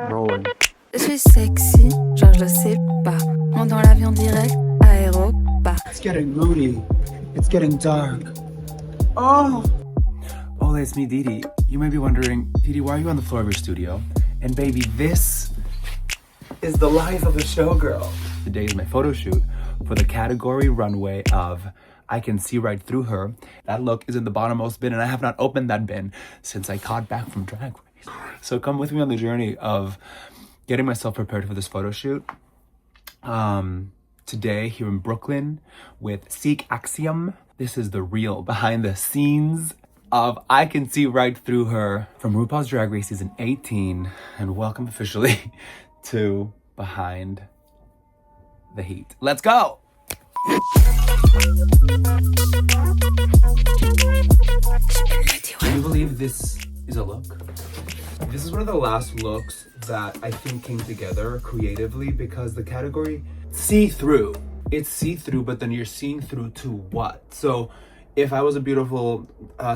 Rolling. Je suis sexy, genre je le sais pas. Monte dans l'avion direct, aéropas. It's getting moody. It's getting dark. Oh! Oh, it's me, Didi. You may be wondering, Didi, why are you on the floor of your studio? And baby, this is the life of a showgirl. Today is my photo shoot for the category Runway of I Can See Right Through Her. That look is in the bottommost bin, and I have not opened that bin since I got back from Drag Race. So come with me on the journey of getting myself prepared for this photo shoot. Today here in Brooklyn with Seek Axiom. This is the real behind the scenes of I Can See Right Through Her from RuPaul's Drag Race season 18. And welcome officially to Behind the Heat. Let's go! Can you believe this is a look? This is one of the last looks that I think came together creatively because the category see-through. It's see-through, but then you're seeing through to what? So if I was a beautiful,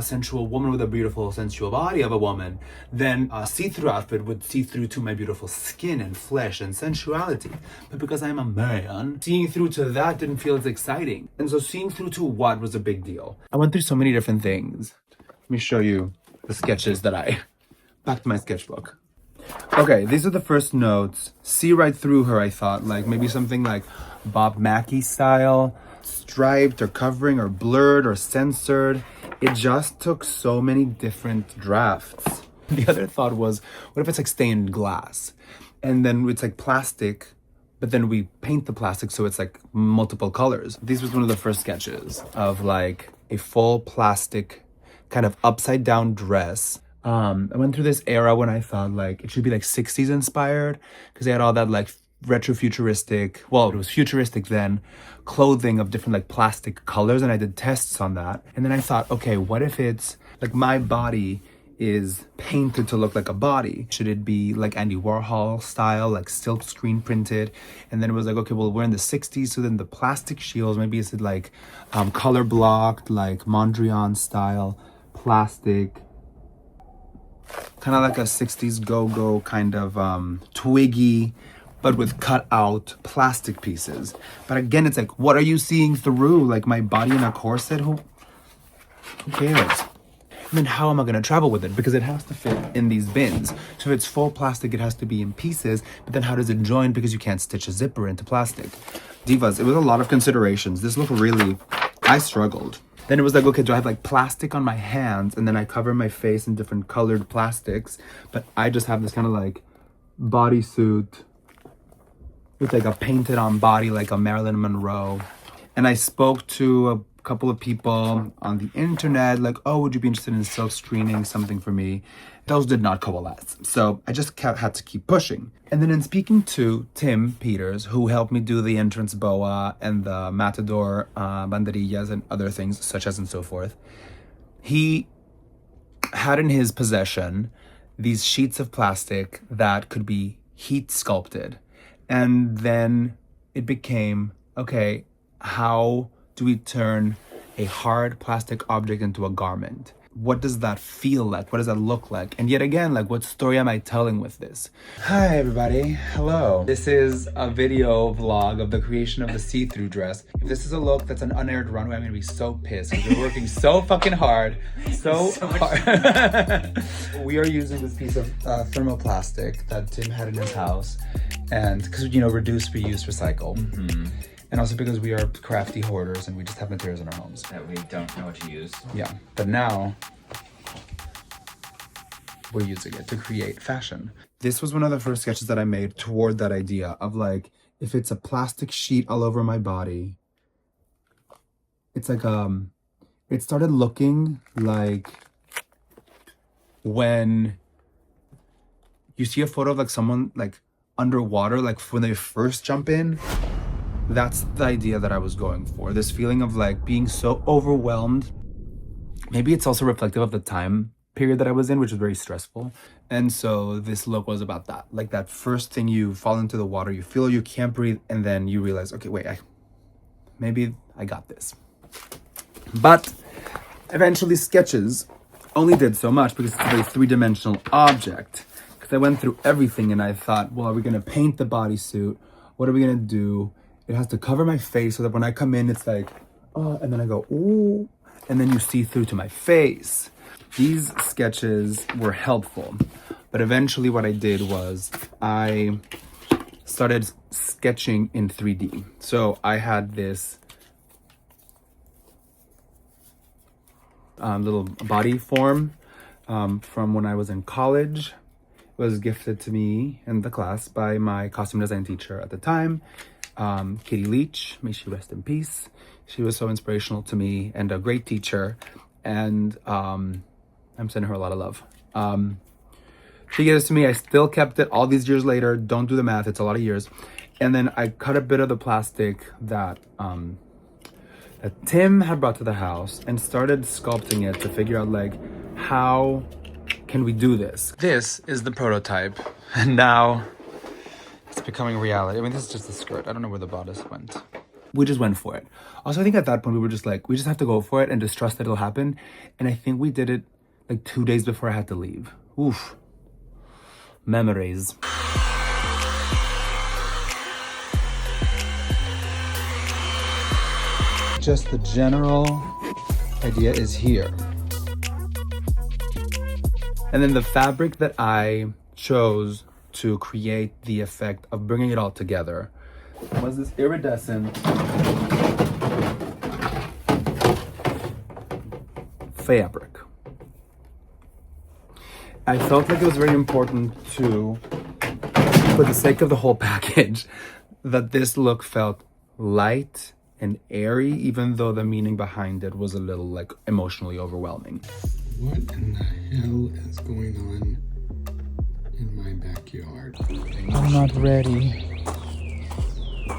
sensual woman with a beautiful, sensual body of a woman, then a see-through outfit would see through to my beautiful skin and flesh and sensuality. But because I'm a man, seeing through to that didn't feel as exciting. And so seeing through to what was a big deal. I went through so many different things. Let me show you the sketches that back to my sketchbook. Okay, these are the first notes. See right through her, I thought. Like maybe something like Bob Mackie style. Striped or covering or blurred or censored. It just took so many different drafts. The other thought was, what if it's like stained glass? And then it's like plastic, but then we paint the plastic so it's like multiple colors. This was one of the first sketches of like a full plastic kind of upside down dress. I went through this era when I thought like it should be like 60s inspired because they had all that like retro-futuristic, well, it was futuristic then, clothing of different like plastic colors, and I did tests on that. And then I thought, okay, what if it's like my body is painted to look like a body? Should it be like Andy Warhol style, like silk screen printed? And then it was like, okay, well, we're in the 60s, so then the plastic shields, maybe is it like color blocked, like Mondrian style plastic, kind of like a 60s go-go kind of twiggy, but with cut out plastic pieces. But again, it's like, what are you seeing through? Like my body in a corset? Who cares? And then how am I gonna travel with it? Because it has to fit in these bins. So if it's full plastic, it has to be in pieces, but then how does it join? Because you can't stitch a zipper into plastic. Divas, it was a lot of considerations. This look really, I struggled. Then it was like, okay, do I have like plastic on my hands? And then I cover my face in different colored plastics, but I just have this kind of like bodysuit with like a painted on body like a Marilyn Monroe. And I spoke to a couple of people on the internet like, oh, would you be interested in silk screening something for me? Those did not coalesce. So I just had to keep pushing. And then in speaking to Tim Peters, who helped me do the entrance boa and the matador banderillas and other things such as and so forth, he had in his possession these sheets of plastic that could be heat sculpted. And then it became, okay, how do we turn a hard plastic object into a garment? What does that feel like? What does that look like? And yet again, like, what story am I telling with this? Hi, everybody. Hello. This is a video vlog of the creation of the see-through dress. If this is a look that's an unaired runway, I'm gonna be so pissed because we're working so fucking hard. So hard. We are using this piece of thermoplastic that Tim had in his house. And because, you know, reduce, reuse, recycle. Mm-hmm. And also because we are crafty hoarders and we just have materials in our homes that we don't know what to use. Yeah, but now we're using it to create fashion. This was one of the first sketches that I made toward that idea of like, if it's a plastic sheet all over my body, it's like, it started looking like when you see a photo of like someone like underwater, like when they first jump in. That's the idea that I was going for. This feeling of like being so overwhelmed. Maybe it's also reflective of the time period that I was in, which was very stressful. And so this look was about that. Like that first thing, you fall into the water, you feel you can't breathe, and then you realize, okay, wait, maybe I got this. But eventually sketches only did so much because it's a very three-dimensional object. because I went through everything and I thought, well, are we gonna paint the bodysuit? What are we gonna do? It has to cover my face so that when I come in, it's like, oh, and then I go, ooh, and then you see through to my face. These sketches were helpful, but eventually what I did was I started sketching in 3D. So I had this little body form from when I was in college. It was gifted to me in the class by my costume design teacher at the time, Katie Leach, may she rest in peace. She was so inspirational to me and a great teacher, and I'm sending her a lot of love. She gave this to me. I still kept it all these years later. Don't do the math, it's a lot of years. And then I cut a bit of the plastic that Tim had brought to the house and started sculpting it to figure out, like, how can we do this? This is the prototype, and now it's becoming reality. I mean, this is just the skirt. I don't know where the bodice went. We just went for it. Also, I think at that point we were just like, we just have to go for it and just trust that it'll happen. And I think we did it like 2 days before I had to leave. Oof. Memories. Just the general idea is here. And then the fabric that I chose to create the effect of bringing it all together was this iridescent fabric. I felt like it was very important to, for the sake of the whole package, that this look felt light and airy, even though the meaning behind it was a little like emotionally overwhelming. What in the hell is going on in my backyard? I'm not ready. I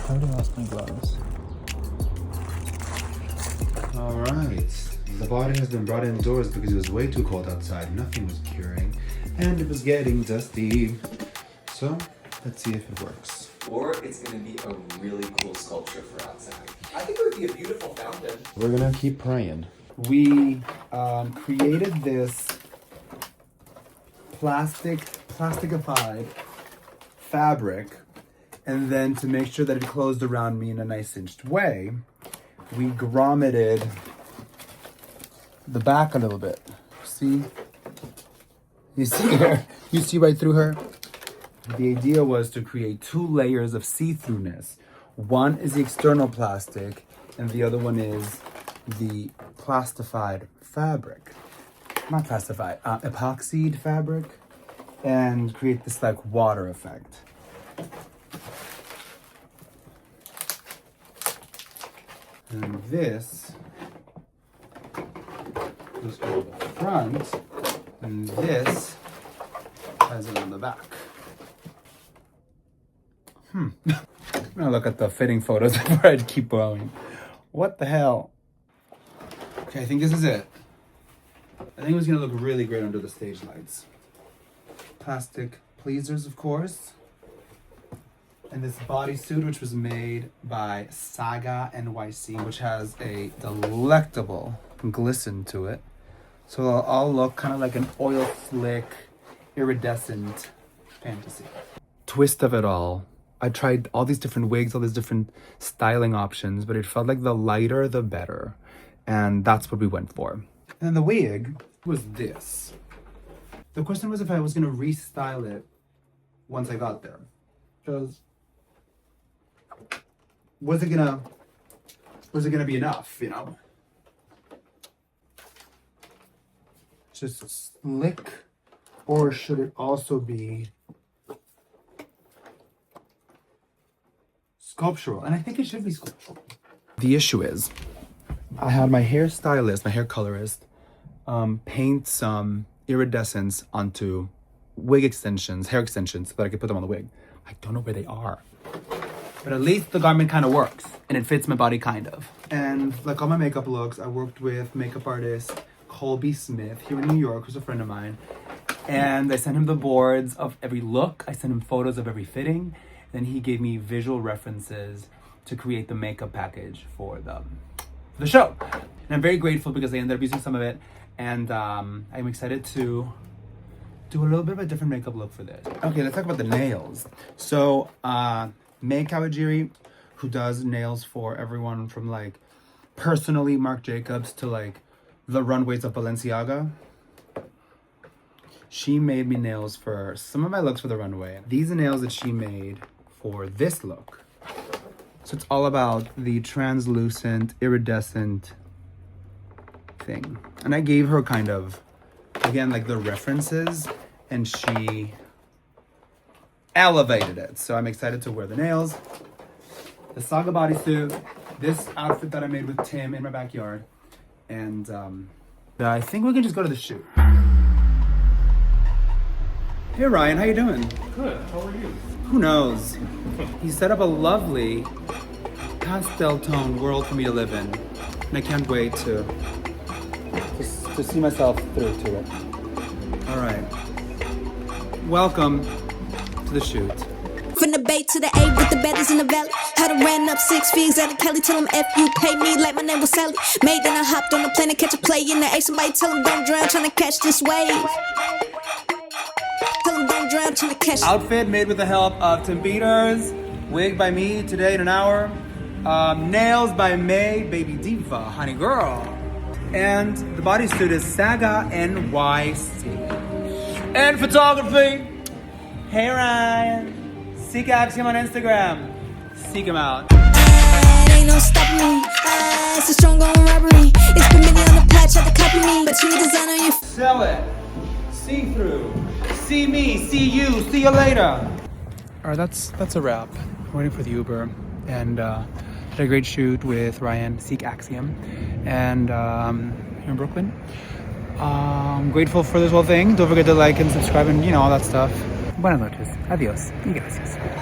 already lost my gloves. All right. The body has been brought indoors because it was way too cold outside. Nothing was curing, and it was getting dusty. So let's see if it works. Or it's going to be a really cool sculpture for outside. I think it would be a beautiful fountain. We're gonna keep praying. We created this plasticified fabric, and then to make sure that it closed around me in a nice cinched way, we grommeted the back a little bit. See? You see her? You see right through her? The idea was to create 2 layers of see-throughness. One is the external plastic, and the other one is the plastified fabric. Not plastified, epoxied fabric, and create this like water effect. And this goes on the front, and this has it on the back. I'm gonna look at the fitting photos before I keep going. What the hell? Okay, I think this is it. I think it was gonna look really great under the stage lights. Plastic pleasers, of course. And this bodysuit, which was made by Saga NYC, which has a delectable glisten to it. So it'll all look kind of like an oil slick, iridescent fantasy. Twist of it all. I tried all these different wigs, all these different styling options, but it felt like the lighter, the better. And that's what we went for. And the wig was this. The question was if I was gonna restyle it once I got there. Because was it gonna be enough, you know? Just slick, or should it also be sculptural? And I think it should be sculptural. The issue is, I had my hairstylist, my hair colorist, paint some iridescence onto wig extensions, hair extensions, so that I could put them on the wig. I don't know where they are. But at least the garment kind of works, and it fits my body kind of. And like all my makeup looks, I worked with makeup artist Colby Smith here in New York, who's a friend of mine. And I sent him the boards of every look. I sent him photos of every fitting. Then he gave me visual references to create the makeup package for the show. And I'm very grateful because they ended up using some of it. And I'm excited to do a little bit of a different makeup look for this. Okay, let's talk about the nails. So, May Kawajiri, who does nails for everyone from like personally Marc Jacobs to like the runways of Balenciaga. She made me nails for some of my looks for the runway. These are nails that she made for this look. So it's all about the translucent, iridescent thing. And I gave her kind of, again, like the references, and she elevated it. So I'm excited to wear the nails. The Saga bodysuit, this outfit that I made with Tim in my backyard. And I think we can just go to the shoot. Hey Ryan, how you doing? Good, how are you? Who knows? He set up a lovely pastel tone world for me to live in. And I can't wait to see myself through to it. All right. Welcome to the shoot. From the Bay to the A with the baddies in the valley. Had to ran up 6 figures out of Cali. Tell them F you pay me like my name was Sally. Made then I hopped on the plane to catch a play in the A. Somebody tell them don't drown trying to catch this wave. Tell them don't drown trying to catch. Outfit made with the help of Tim Peters. Wig by me today in an hour. Nails by May, baby diva, honey girl. And the bodysuit is Saga NYC. And photography. Hey Ryan. Seek Axiom on Instagram. Seek him out. Ain't no stopping me. It's a strong going robbery. It's been many on the patch, had to copy me. But you need design on your Sell it. See through. See me. See you. See you later. All right, that's a wrap. I'm waiting for the Uber, and had a great shoot with Ryan, Seek Axiom, and here in Brooklyn. I'm grateful for this whole thing. Don't forget to like and subscribe and all that stuff. Buenas noches. Adios. Y gracias.